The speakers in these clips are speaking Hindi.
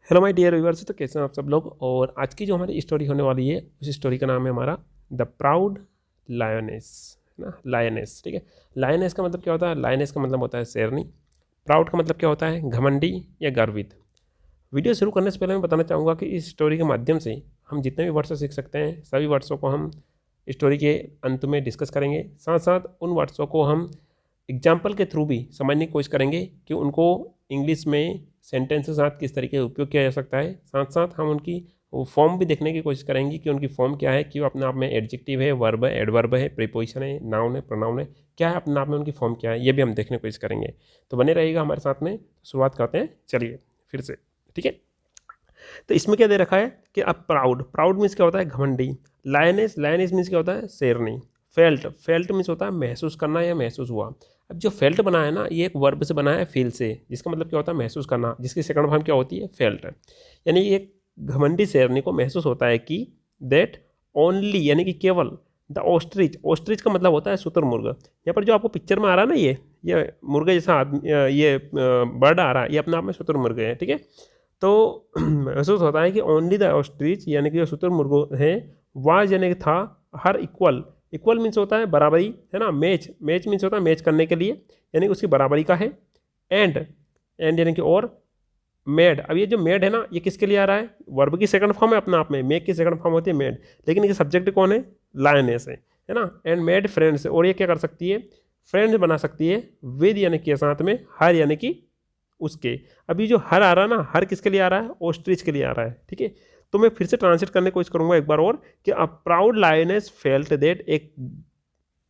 Hello my dear viewers. तो कैसे हैं आप सब लोग। और आज की जो हमारी स्टोरी होने वाली है उस स्टोरी का नाम है हमारा द प्राउड लायनेस, है ना। लायनेस, ठीक है। लायनेस का मतलब क्या होता है? लायनेस का मतलब होता है शेरनी। प्राउड का मतलब क्या होता है? घमंडी या गर्वित। वीडियो शुरू करने से पहले मैं बताना चाहूँगा कि इस स्टोरी के माध्यम से हम जितने भी वर्ड्स सीख सकते हैं सभी वर्ड्सों को हम स्टोरी के अंत में डिस्कस करेंगे। साथ साथ उन वर्ड्सों को हम एग्जाम्पल के थ्रू भी समझने की कोशिश करेंगे कि उनको इंग्लिश में सेंटेंस के साथ किस तरीके से उपयोग किया जा सकता है। साथ साथ हम उनकी वो फॉर्म भी देखने की कोशिश करेंगे कि उनकी फॉर्म क्या है, कि वो अपने आप में एडजेक्टिव है, वर्ब है, एडवर्ब है, प्रीपोजिशन है, नाउन है, प्रोनाउन है, क्या है अपने आप में उनकी फॉर्म क्या है, ये भी हम देखने की कोशिश करेंगे। तो बने रहिएगा हमारे साथ में। शुरुआत करते हैं, चलिए फिर से, ठीक है। तो इसमें क्या दे रखा है कि अब प्राउड, प्राउड मीन्स क्या होता है? घमंडी। लायनेस, लायनेस मीन्स क्या होता है? शेरनी। फेल्ट, फेल्ट मीन्स होता है महसूस करना या महसूस हुआ। अब जो फेल्ट बना है ना, ये एक वर्ब से बना है, फील से, जिसका मतलब क्या होता है? महसूस करना, जिसकी सेकंड फॉर्म क्या होती है? फेल्ट। यानी एक घमंडी शेरनी को महसूस होता है कि दैट ओनली, यानी कि केवल, द ऑस्ट्रिच, ऑस्ट्रिच का मतलब होता है शुतुरमुर्ग। यहाँ पर जो आपको पिक्चर में आ रहा है ना, ये मुर्गे जैसा आदमी, ये बर्ड आ रहा है, ये अपने आप में शुतुरमुर्ग है, ठीक है। तो महसूस होता है कि ओनली द ऑस्ट्रिच, यानी कि जो शुतुरमुर्ग है, वाज यानी कि था, हर इक्वल, इक्वल मीन्स होता है बराबरी, है ना। मैच, मैच मीन्स होता है मैच करने के लिए, यानी उसकी बराबरी का है। एंड, एंड यानी कि और। मेड, अब ये जो मेड है ना, ये किसके लिए आ रहा है? वर्ब की सेकंड फॉर्म है अपने आप में, मेक की सेकंड फॉर्म होती है मेड, लेकिन ये सब्जेक्ट कौन है? लायनेस है ना। एंड मेड फ्रेंड्स, और ये क्या कर सकती है? फ्रेंड्स बना सकती है विद, यानी कि साथ में, हर यानी कि उसके। अभी जो हर आ रहा है ना, हर किसके लिए आ रहा है? ऑस्ट्रिच के लिए आ रहा है, ठीक है। तो मैं फिर से ट्रांसलेट करने की कोशिश करूंगा एक बार और, कि a proud lioness felt that, एक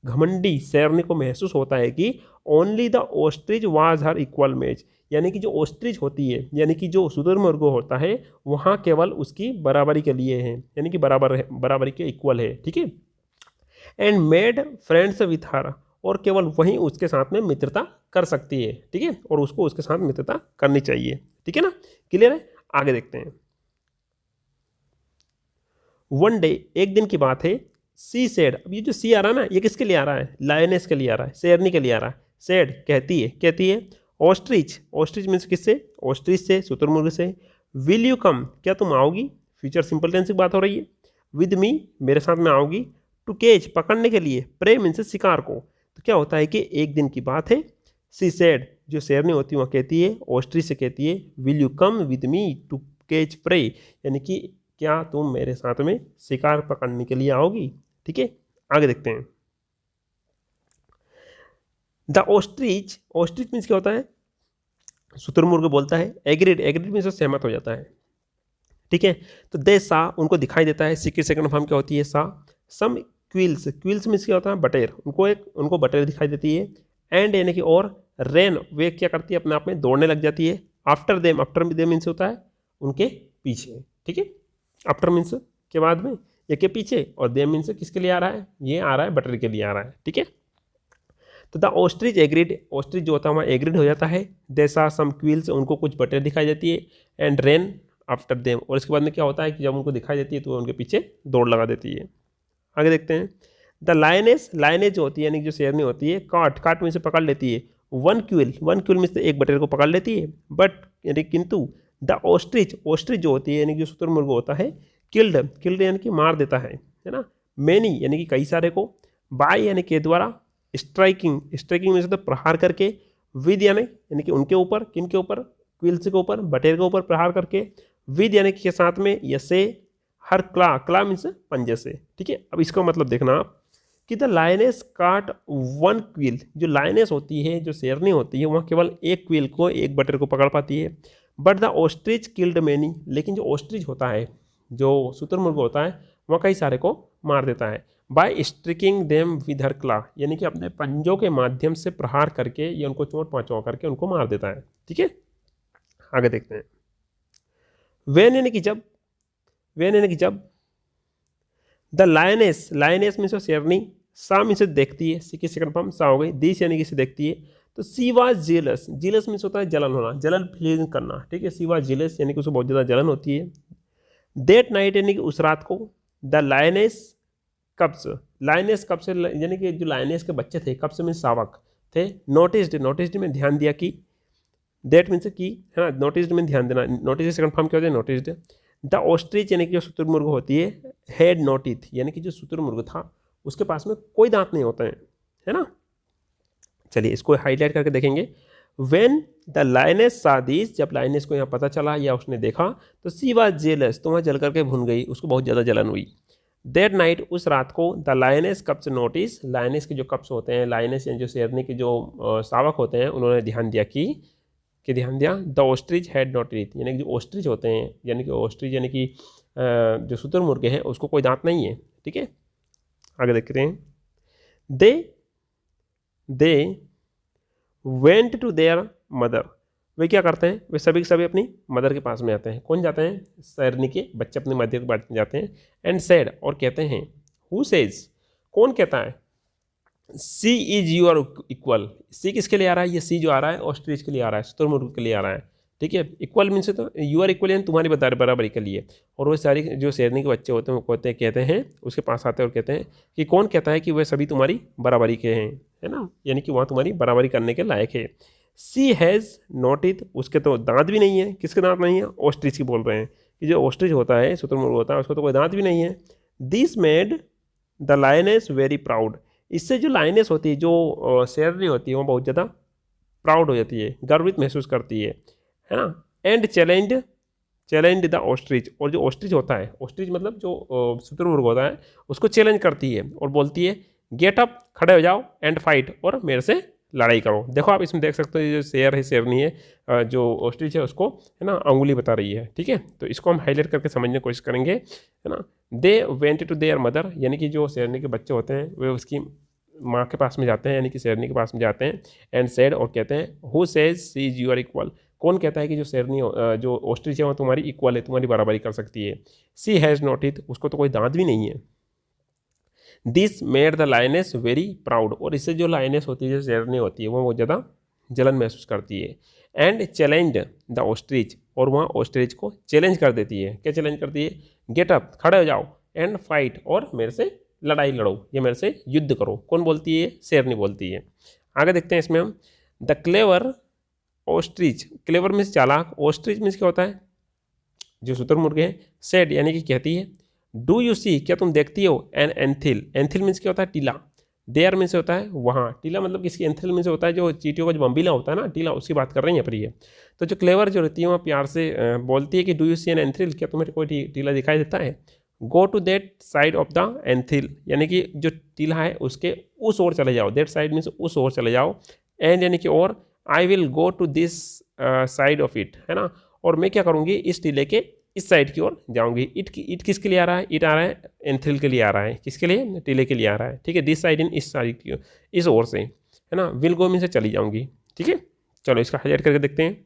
घमंडी शेरनी को महसूस होता है कि only the ostrich was her equal match, यानी कि जो ऑस्ट्रिच होती है, यानी कि जो शुतुरमुर्ग होता है, वहाँ केवल उसकी बराबरी के लिए है, यानी कि बराबर है, बराबरी के इक्वल है, ठीक है। And made friends with her, और केवल वहीं उसके साथ में मित्रता कर सकती है, ठीक है, और उसको उसके साथ मित्रता करनी चाहिए, ठीक है ना। क्लियर है? आगे देखते हैं। वन डे, एक दिन की बात है, सी सेड, अब ये जो सी आ रहा है ना, ये किसके लिए आ रहा है? लायनेस के लिए आ रहा है, शेरनी के लिए आ रहा है। सेड कहती है, कहती है ऑस्ट्रिच, ऑस्ट्रिच मीन्स किससे? ऑस्ट्रिच से, शुतुरमुर्ग से। विल यू कम, क्या तुम आओगी? फ्यूचर सिंपल टेंस की बात हो रही है। विद मी, मेरे साथ में आओगी। टू केच, पकड़ने के लिए। प्रे मीन्स शिकार को। तो क्या होता है कि एक दिन की बात है, सी सेड, जो शेरनी होती है वह कहती है ऑस्ट्रिच से, कहती है will you come with me to catch prey, यानी कि क्या तुम मेरे साथ में शिकार पकड़ने के लिए आओगी, ठीक है। आगे देखते हैं। द ऑस्ट्रिच, ऑस्ट्रिच मीन्स क्या होता है? शुतुरमुर्ग बोलता है एग्रीड, एग्रीड मीन्स सहमत हो जाता है, ठीक है। तो दे सा, उनको दिखाई देता है, सी की सेकंड फॉर्म क्या होती है? सा। सम क्विल्स, क्विल्स मीन्स क्या होता है? बटेर, उनको बटेर दिखाई देती है। एंड यानी कि और। रेन, वे क्या करती है? अपने आप में दौड़ने लग जाती है। After them, after them means होता है उनके पीछे, ठीक है। आफ्टर मीन्स के बाद में, ये के पीछे, और देम मीन्स किसके लिए आ रहा है? ये आ रहा है बटर के लिए आ रहा है, ठीक है। तो द ऑस्ट्रिच एग्रीड, ऑस्ट्रिच जो होता है वहाँ एग्रीड हो जाता है। देसा सम क्विल्स, उनको कुछ बटर दिखाई देती है। एंड रेन आफ्टर देम, और इसके बाद में क्या होता है कि जब उनको दिखाई देती है तो उनके पीछे दौड़ लगा देती है। आगे देखते हैं। द लायनेस, लायनेस जो होती है यानी कि जो शेरनी होती है, काट, काट में से पकड़ लेती है। वन क्विल, वन क्विल में से एक बटेर को पकड़ लेती है। बट यानी किंतु द ऑस्ट्रिच, ऑस्ट्रिच जो होती है यानी कि जो शुतुरमुर्ग होता है, किल्ड, किल्ड यानी कि मार देता है ना। मैनी यानी कि कई सारे को। बाय यानी के द्वारा। स्ट्राइकिंग, स्ट्राइकिंग में से तो प्रहार करके। विद यानी कि उनके ऊपर, किन के ऊपर? क्विल्स के ऊपर, बटेर के ऊपर प्रहार करके। विद यानी कि के साथ में, यसे। हर क्ला, क्ला मीन्स पंजे से, ठीक है। अब इसका मतलब देखना आप कि द लायनेस काट वन क्विल, जो लायनेस होती है, जो शेरनी होती है, वह केवल एक क्विल को, एक बटेर को पकड़ पाती है। But the ostrich killed many, लेकिन जो ऑस्ट्रिच होता है, जो शुतुरमुर्ग होता है, वह कई सारे को मार देता है। By striking them with her claw, यानी कि अपने पंजों के माध्यम से प्रहार करके, ये उनको चोट पहुंचा करके उनको मार देता है, ठीक है। आगे देखते हैं। वेन यानी कि जब, वेन यानी कि जब। द लायनेस, लायनेस मीन्स शेरनी। सा मीन्स देखती है, सी की सेकंड फॉर्म सा हो गई। दिस यानी कि से देखती है। तो she was jealous, jealous means होता है जलन होना, जलन फील करना, ठीक है। सी वाज जेलस यानी कि उसे बहुत ज़्यादा जलन होती है। देट नाइट यानी कि उस रात को। द लायनेस कब्स, लायनेस कब से, यानी कि जो लायनेस के बच्चे थे, कब से मीन्स शावक थे। नोटिस्ड, नोटिस्ड में ध्यान दिया कि। दैट मीन्स कि, है ना, नोटिस्ड में ध्यान देना, नोटिस सेकंड फॉर्म क्या होता है, नोटिस्ड। द ऑस्ट्रिच यानी कि जो शुतुरमुर्ग होती है, हैड नो टीथ यानी कि जो शुतुरमुर्ग था उसके पास में कोई दांत नहीं होते हैं, है ना। चलिए इसको हाईलाइट करके देखेंगे। वेन द लाइनेस सा दिस, जब लाइनेस को यहाँ पता चला या उसने देखा तो सी वाज जेलस, तो वहाँ जल करके भून गई, उसको बहुत ज़्यादा जलन हुई। दैट नाइट, उस रात को, द लाइनेस कप्स नोटिस, लाइनेस के जो कप्स होते हैं, लाइनेस यानी जो शेरनी के जो शावक होते हैं, उन्होंने ध्यान दिया कि ध्यान दिया the ostrich had not teeth, यानी कि जो ऑस्ट्रिच होते हैं, यानी कि ऑस्ट्रिच यानी कि जो शुतुरमुर्ग है उसको कोई दांत नहीं है, ठीक है। आगे देखते हैं। They went to their mother, वे क्या करते हैं, वे सभी के सभी अपनी मदर के पास में आते हैं। कौन जाते हैं, शेरनी के बच्चे अपनी मदर के पास जाते हैं। एंड सेड, और कहते हैं, हु सेज, कौन कहता है, सी इज यूर इक्वल, सी किसके लिए आ रहा है, ये सी जो आ रहा है ऑस्ट्रिच के लिए आ रहा है, शुतुरमुर्ग के लिए आ रहा है, ठीक है। इक्वल मीन्स तो यू आर इक्वल यानी तुम्हारी बराबरी के लिए। और वो सारी जो शेरनी के बच्चे होते हैं वो कहते हैं उसके पास आते हैं और कहते हैं कि कौन कहता है कि वह सभी तुम्हारी बराबरी के हैं, है ना, यानी कि वहाँ तुम्हारी बराबरी करने के लायक है। सी हैज़ नॉट टीथ, उसके तो दांत भी नहीं है। किसके दांत नहीं है, ऑस्ट्रिच की बोल रहे हैं कि जो ऑस्ट्रिच होता है, शुतुरमुर्ग होता है, उसको तो कोई दांत भी नहीं है। This made the lioness very proud, इससे जो लाइनेस होती है, जो शेरनी होती है, वो बहुत ज़्यादा प्राउड हो जाती है, गर्वित महसूस करती है ना। एंड चैलेंज द ऑस्ट्रिच, और जो ऑस्ट्रिच होता है, ऑस्ट्रिच मतलब जो शुतुरमुर्ग होता है, उसको चैलेंज करती है और बोलती है, गेट अप, खड़े हो जाओ, एंड फाइट, और मेरे से लड़ाई करो। देखो आप इसमें देख सकते हो, ये जो शेर है, शेरनी है, जो ऑस्ट्रिच है, उसको, है ना, अंगुली बता रही है, ठीक है। तो इसको हम हाईलाइट करके समझने की कोशिश करेंगे, है ना। They went to their mother, यानी कि जो शेरनी के बच्चे होते हैं वे उसकी माँ के पास में जाते हैं, यानी कि शेरनी के पास में जाते हैं। एंड सेड, और कहते हैं, who says she is your equal, कौन कहता है कि जो शेरनी जो ऑस्ट्रिच है वो तुम्हारी इक्वल है, तुम्हारी बराबरी कर सकती है। सी हैज़ नॉट टीथ, उसको तो कोई दांत भी नहीं है। This made the lioness very proud, और इससे जो लाइनेस होती है, जो शेरनी होती है, वो बहुत ज़्यादा जलन महसूस करती है। एंड चैलेंज द ऑस्ट्रिच, और वहाँ ऑस्ट्रिच को चैलेंज कर देती है। क्या चैलेंज करती है, गेट अप, खड़े हो जाओ, एंड फाइट, और मेरे से लड़ाई लड़ो, या मेरे से युद्ध करो। कौन बोलती है, शेरनी बोलती है। आगे देखते हैं इसमें हम, the clever ostrich, clever means चालाक, ऑस्ट्रिच मीन्स क्या होता है, जो शुतुरमुर्ग है। सेड यानी कि कहती है, डू यू सी, क्या तुम देखती हो, एन एंथिल, एंथिल मीन्स क्या होता है, टीला। देयर मीन्स होता है वहाँ, टीला मतलब किसकी, एंथिल मीन्स होता है जो चींटियों का जो बम्बीला होता है ना, टीला, उसकी बात कर रही है पर ये। तो जो क्लेवर जो रहती है वहाँ प्यार से बोलती है कि do you see an anthill, क्या तुम्हें कोई टीला दिखाई देता है। Go to that side of the anthill, यानी कि जो टीला है उसके उस ओर चले जाओ, दैट साइड मीन्स उस ओर चले जाओ। एंड यानी कि और, I will go to this side of it, है ना, और मैं क्या करूँगी, इस टीले के इस साइड की ओर जाऊंगी। इट किसके लिए आ रहा है, इट आ रहा है एंथिल के लिए आ रहा है, किसके लिए, टीले के लिए आ रहा है, ठीक है। दिस साइड इन, इस साइड की, इस ओर से, है ना। विल गो मीन से चली जाऊंगी, ठीक है। चलो इसका हाईलाइट करके देखते हैं।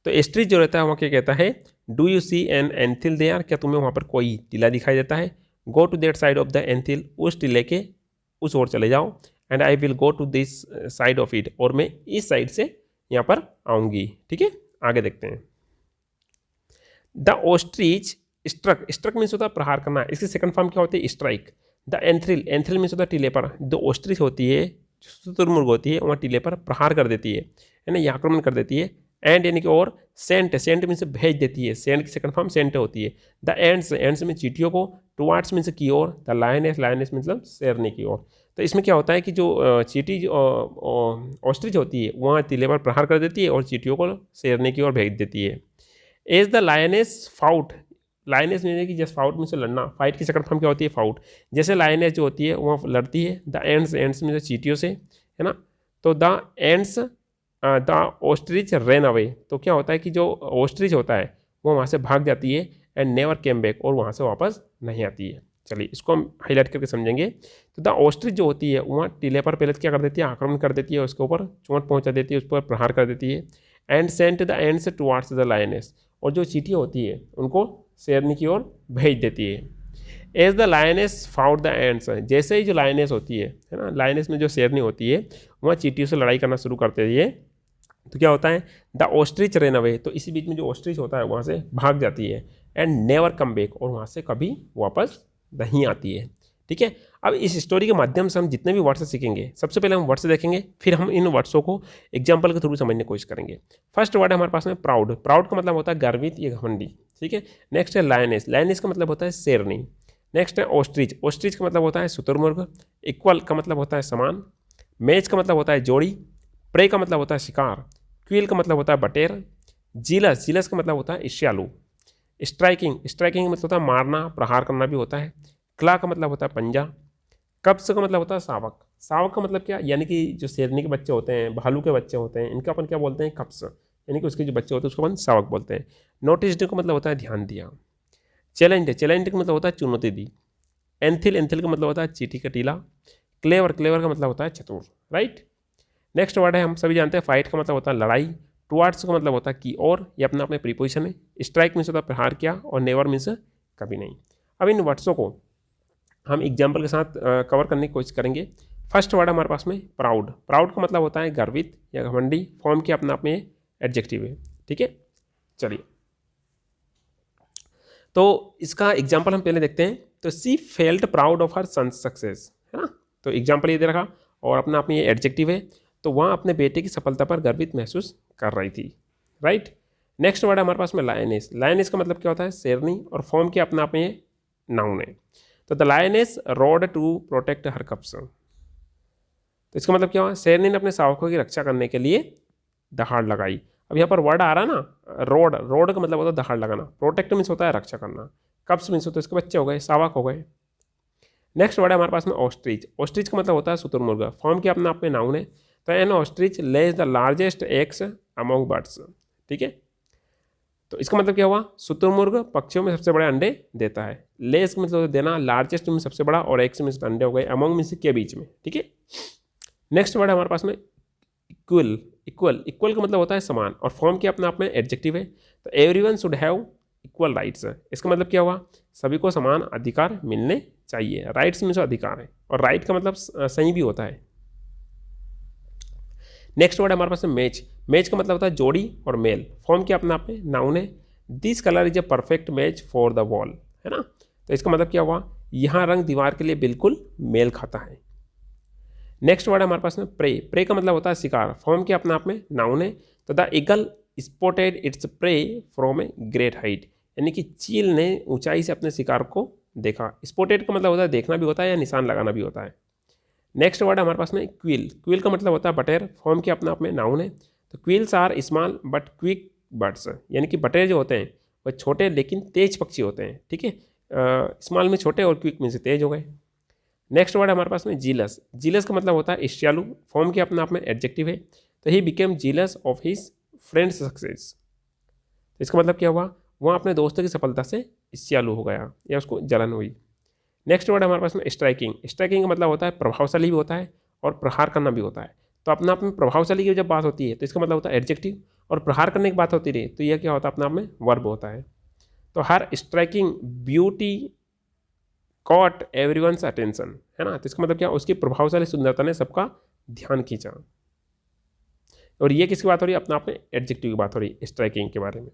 तो एस्ट्रिच जो रहता है वहाँ क्या कहता है, do you see an anthill there, क्या तुम्हें वहाँ पर कोई टीला दिखाई देता है। Go to that side of the anthill, उस टीले के उस ओर चले जाओ। And I will go to this side of it, और मैं इस साइड से यहाँ पर आऊँगी, ठीक है। आगे देखते हैं। The ostrich struck, struck means होता है प्रहार करना, इसकी सेकंड फॉर्म क्या होती है, स्ट्राइक। द एंथ्रिल, एंथ्रिल मीन्स होता है टीले पर। जो ऑस्ट्रिच होती है, जो शुतुरमुर्ग होती है, वहाँ टीले पर प्रहार कर देती है ना, ये आक्रमण कर देती है। एंड यानी कि और, सेंट, सेंट मीन्स भेज देती है, सेंट की सेकंड फॉर्म सेंट होती है। द एंड्स, एंड्स में चींटियों को, टुवार्ड्स मीन्स की ओर, द लायनेस, लायनेस मतलब शेरनी की ओर। तो इसमें क्या होता है कि जो चींटी ऑस्ट्रिच होती है वहाँ टीले पर प्रहार कर देती है और चींटियों को शेरनी की ओर भेज देती है। As the lioness fought, lioness mean कि जैसे फाउट में से लड़ना, फाइट की सेकंड फॉर्म क्या होती है, फाउट। जैसे लायनेस जो होती है वह लड़ती है, द एंड्स, एंड्स में से चींटियों से, है ना। तो the ends the ostrich rain away, तो क्या होता है कि जो ऑस्ट्रिच होता है वो वहाँ से भाग जाती है। एंड नेवर केम बैक, और वहाँ से वापस नहीं आती है। चलिए इसको हम हाईलाइट करके समझेंगे। तो द ऑस्ट्रिच जो होती है वहाँ टीले पर पहले क्या कर देती है, आक्रमण कर देती है, उसके ऊपर चोट पहुँचा देती है, उस पर प्रहार कर देती है। And sent the ants towards the lioness, और जो चींटी होती है उनको शेरनी की ओर भेज देती है। As the lioness fought the ants, जैसे ही जो लायनेस होती है ना, लायनेस में जो शेरनी होती है वहाँ चींटियों से लड़ाई करना शुरू करते हैं, तो क्या होता है, द ऑस्ट्रिच रेन अवे, तो इसी बीच में जो ऑस्ट्रिच होता है वहाँ से भाग जाती है। एंड नेवर कम बैक, और वहाँ से कभी वापस नहीं आती है। ठीक है। अब इस स्टोरी के माध्यम से हम जितने भी वर्ड्स सीखेंगे, सबसे पहले हम वर्ड्स देखेंगे, फिर हम इन वर्ड्सों को एग्जाम्पल के थ्रू समझने की कोशिश करेंगे। फर्स्ट वर्ड है हमारे पास में प्राउड। प्राउड का मतलब होता है गर्वित या घमंडी, ठीक है। नेक्स्ट है लायनेस। लायनेस का मतलब होता है शेरनी। नेक्स्ट है ऑस्ट्रिच। ऑस्ट्रिच का मतलब होता है शुतुरमुर्ग। इक्वल का मतलब होता है समान। मैच का मतलब होता है जोड़ी। प्रे का मतलब होता है शिकार। क्विल का मतलब होता है बटेर। जीलस। जीलस का मतलब होता है ईर्ष्यालु। स्ट्राइकिंग। स्ट्राइकिंग का मतलब होता है मारना, प्रहार करना भी होता है। क्ला का मतलब होता है पंजा। कब्स का मतलब होता है शावक। शावक का मतलब क्या, यानी कि जो शेरनी के बच्चे होते हैं, भालू के बच्चे होते हैं, इनका अपन क्या बोलते हैं, कब्स, यानी कि उसके जो बच्चे होते हैं उसको अपन शावक बोलते हैं। नोटिस्ड का मतलब होता है ध्यान दिया। चैलेंज। चैलेंज का मतलब होता है चुनौती दी। एंथिल। एंथिल का मतलब होता है चीटी कटीला। क्लेवर। क्लेवर का मतलब होता है चतुर, राइट। नेक्स्ट वर्ड है हम सभी जानते हैं फाइट का मतलब होता है लड़ाई। टुवार्ड्स का मतलब होता है की और, ये अपना अपने प्रीपोजिशन है। स्ट्राइक मीन्स होता है प्रहार किया, और नेवर मीन्स कभी नहीं। अब इन वर्ड्सों को हम एग्जाम्पल के साथ कवर करने की कोशिश करेंगे। फर्स्ट वर्ड हमारे पास में प्राउड। प्राउड का मतलब होता है गर्वित या घमंडी। फॉर्म के अपना अपने एडजेक्टिव है, ठीक है। चलिए, तो इसका एग्जाम्पल हम पहले देखते हैं। तो she felt proud of her son success, है ना। तो एग्जाम्पल ये दे रखा, और अपना अपनी ये एडजेक्टिव है। तो वहाँ अपने बेटे की सफलता पर गर्वित महसूस कर रही थी, राइट। नेक्स्ट वर्ड है हमारे पास में लायनेस। लायनेस का मतलब क्या होता है, शेरनी, और फॉर्म के अपना अपने नाउन है। तो the lioness roared to protect her cubs. तो इसका मतलब क्या हुआ, शेरनी ने अपने शावकों की रक्षा करने के लिए दहाड़ लगाई। अब यहाँ पर वर्ड आ रहा है ना, रोड। रोड का मतलब होता है दहाड़ लगाना। प्रोटेक्ट मीन्स होता है रक्षा करना। कप्स मीन्स होता है इसके बच्चे हो गए, शावक हो गए। नेक्स्ट वर्ड है हमारे पास में ऑस्ट्रिच। ऑस्ट्रिच का मतलब होता है शुतुरमुर्ग। फॉर्म के अपना अपने नाउन है। तो N ostrich Lay's the largest eggs among birds, ठीक है। तो इसका मतलब क्या हुआ, शुतुरमुर्ग पक्षियों में सबसे बड़े अंडे देता है। लेस मतलब देना, लार्जेस्ट में सबसे बड़ा, और एक्स में अंडे हो गए, अमोंग में से के बीच में, ठीक है। नेक्स्ट वर्ड है हमारे पास में इक्वल। इक्वल। इक्वल का मतलब होता है समान, और फॉर्म के अपना आप में एडजेक्टिव है। तो everyone should have equal rights. इसका मतलब क्या हुआ, सभी को समान अधिकार मिलने चाहिए। राइट्स में जो अधिकार है, और राइट का मतलब सही भी होता है। नेक्स्ट वर्ड हमारे पास में मैच। मैच का मतलब होता है जोड़ी और मेल। फॉर्म के अपना आप में नाउन है। This colour is a perfect match for the wall, है ना। तो इसका मतलब क्या हुआ, यहाँ रंग दीवार के लिए बिल्कुल मेल खाता है। नेक्स्ट वर्ड हमारे पास में प्रे। प्रे का मतलब होता है शिकार। फॉर्म के अपना आप में नाउन है। तो the eagle spotted its prey from a great height, यानी कि चील ने ऊंचाई से अपने शिकार को देखा। स्पॉटेड का मतलब होता है देखना भी होता है, या निशान लगाना भी होता है। नेक्स्ट वर्ड हमारे पास में क्विल। क्विल का मतलब होता है बटेर। फॉर्म के अपना आप में नाउन है। तो quails are small but quick birds, यानी कि बटेर जो होते हैं वह छोटे लेकिन तेज पक्षी होते हैं, ठीक है। स्मॉल में छोटे और क्विक में से तेज हो गए। नेक्स्ट वर्ड हमारे पास में जीलस। जीलस का मतलब होता है ईर्ष्यालु। फॉर्म के अपना आप में एडजेक्टिव है। तो he became jealous of his friends success. तो इसका मतलब क्या हुआ, वहाँ अपने दोस्तों की सफलता से ईर्ष्यालु हो गया, या उसको जलन हुई। नेक्स्ट वर्ड हमारे पास में स्ट्राइकिंग। स्ट्राइकिंग का मतलब होता है प्रभावशाली भी होता है, और प्रहार करना भी होता है। तो अपना आप में प्रभावशाली की जब बात होती है तो इसका मतलब होता है एडजेक्टिव, और प्रहार करने की बात होती रही तो यह क्या होता है, अपना आप में वर्ब होता है। तो her striking beauty caught everyone's attention, है ना। तो इसका मतलब क्या, उसकी प्रभावशाली सुंदरता ने सबका ध्यान खींचा। और ये किसकी बात हो रही है, अपना आप में एडजेक्टिव की बात हो रही है स्ट्राइकिंग के बारे में।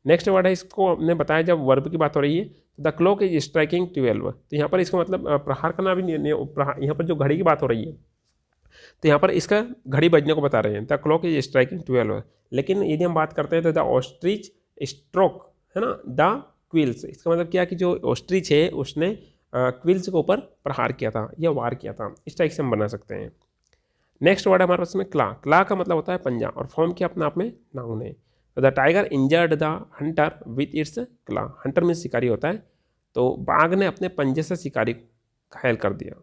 नेक्स्ट वर्ड है, इसको हमने बताया जब वर्ब की बात हो रही है। The clock is striking 12। तो यहाँ पर इसका मतलब प्रहार करना भी यहाँ पर जो घड़ी की बात हो रही है, तो यहाँ पर इसका घड़ी बजने को बता रहे हैं। The clock is striking 12। लेकिन यदि हम बात करते हैं तो द ऑस्ट्रिच स्ट्रोक, है ना, द क्विल्स। इसका मतलब क्या कि जो ऑस्ट्रिच है उसने क्विल्स के ऊपर प्रहार किया था या वार किया था, इस टाइप से हम बना सकते हैं। नेक्स्ट वर्ड हमारे पास में क्ला। क्ला का मतलब होता है पंजा, और फॉर्म के अपना आप में नाउन है। तो the tiger injured the Hunter with its क्ला। हंटर में शिकारी होता है, तो बाघ ने अपने पंजे से शिकारी को घायल कर दिया।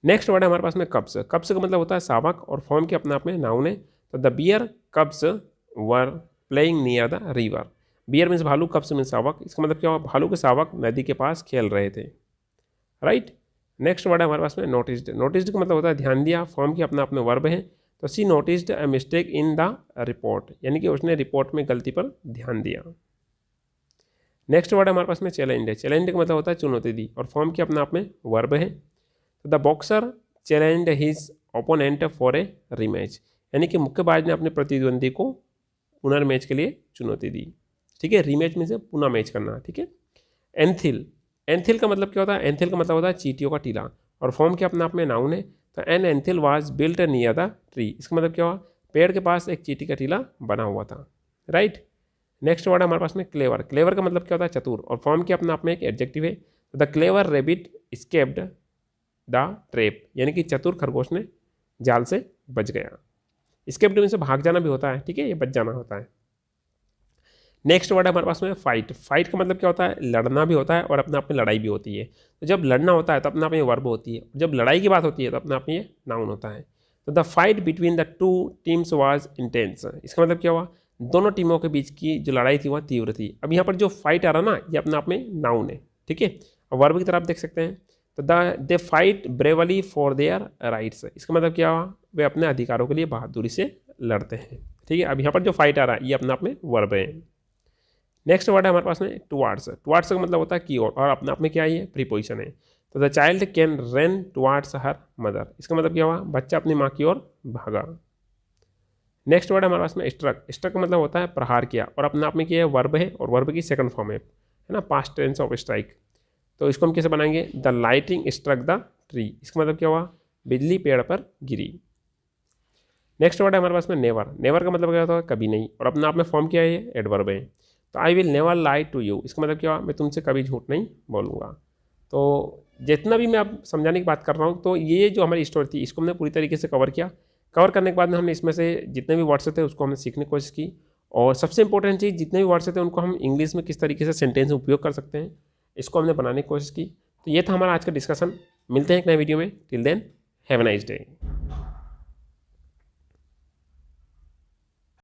नेक्स्ट वर्ड है हमारे पास में कब्स। कब्स का मतलब होता है शावक, और फॉर्म के अपने आप में नाउन है। तो the bear cubs were playing near the river. Bear means भालू, कब्स मीन्स शावक। इसका मतलब क्या हुआ, भालू के शावक नदी के पास खेल रहे थे, राइट। नेक्स्ट वर्ड है हमारे पास में नोटिस्ड। नोटिस्ड का मतलब होता है ध्यान दिया। फॉर्म के अपना अपने वर्ब है। तो she noticed a mistake in the report, यानी कि उसने रिपोर्ट में गलती पर ध्यान दिया। नेक्स्ट वर्ड हमारे पास में चैलेंज है। चैलेंज का मतलब होता है चुनौती दी, और फॉर्म के अपना आप में वर्ब है। तो the boxer challenge his opponent for a rematch, यानी कि मुक्केबाज ने अपने प्रतिद्वंदी को पुनर्मैच के लिए चुनौती दी, ठीक है। रीमैच में से पुनः मैच करना, ठीक है। एंथिल। एंथिल का मतलब क्या होता है? एंथिल का मतलब होता है चींटियों का टीला, और फॉर्म क्या अपने आप में नाउन है। तो an anthill was built near the tree, इसका मतलब क्या हुआ? पेड़ के पास एक चींटी का टीला बना हुआ था, राइट। नेक्स्ट वर्ड हमारे पास में क्लेवर। क्लेवर का मतलब क्या होता है? चतुर, और फॉर्म क्या अपने आप में एक एडजेक्टिव है। The clever rebate escaped the trap, यानी कि चतुर खरगोश ने जाल से बच गया। स्केप्ड में से भाग जाना भी होता है, ठीक है, ये बच जाना होता है। नेक्स्ट वर्ड है हमारे पास में फाइट। फाइट का मतलब क्या होता है? लड़ना भी होता है और अपने आप में लड़ाई भी होती है। तो जब लड़ना होता है तो अपने आप में वर्ब होती है, जब लड़ाई की बात होती है तो अपने आप में ये नाउन होता है। तो the fight between the two teams was intense, इसका मतलब क्या हुआ? दोनों टीमों के बीच की जो लड़ाई थी वह तीव्र थी। अब यहाँ पर जो फाइट आ रहा ना, ये अपने आप में नाउन है, ठीक है। और वर्ब की तरफ आप देख सकते हैं, तो they fight bravely for their rights, इसका मतलब क्या हुआ? वे अपने अधिकारों के लिए बहादुरी से लड़ते हैं, ठीक है। अब यहाँ पर जो फाइट आ रहा है ये अपने आप में वर्ब है। नेक्स्ट वर्ड है हमारे पास में टुवार्ड्स। टुवार्ड्स का मतलब होता है की ओर, और अपने आप में क्या है? ये प्रीपोजिशन है। तो the child can run towards her mother, इसका मतलब क्या हुआ? बच्चा अपनी माँ की ओर भागा। नेक्स्ट वर्ड है हमारे पास में स्ट्रक। स्ट्रक का मतलब होता है प्रहार किया, और अपने आप में क्या है? वर्ब है, और वर्ब की सेकंड फॉर्म है ना, पास्ट टेंस ऑफ स्ट्राइक। तो इसको हम कैसे बनाएंगे? The lightning struck the tree, इसका मतलब क्या हुआ? बिजली पेड़ पर गिरी। नेक्स्ट वर्ड है हमारे पास में नेवर। नेवर का मतलब क्या होता है? कभी नहीं, और अपने आप में फॉर्म क्या है? एडवर्ब है। तो I will never lie to you, इसका मतलब क्या हुआ? मैं तुमसे कभी झूठ नहीं बोलूँगा। तो जितना भी मैं आप समझाने की बात कर रहा हूँ, तो ये जो हमारी स्टोरी थी इसको हमने पूरी तरीके से कवर किया। कवर करने के बाद में हमने इसमें से जितने भी वर्ड्स थे उसको हमने सीखने की कोशिश की, और सबसे इंपॉर्टेंट चीज़, जितने भी वर्ड्स थे उनको हम इंग्लिश में किस तरीके से सेंटेंस में उपयोग कर सकते हैं, इसको हमने बनाने की कोशिश की। तो ये था हमारा आज का डिस्कशन। मिलते हैं एक नए वीडियो में। Till then have a nice day.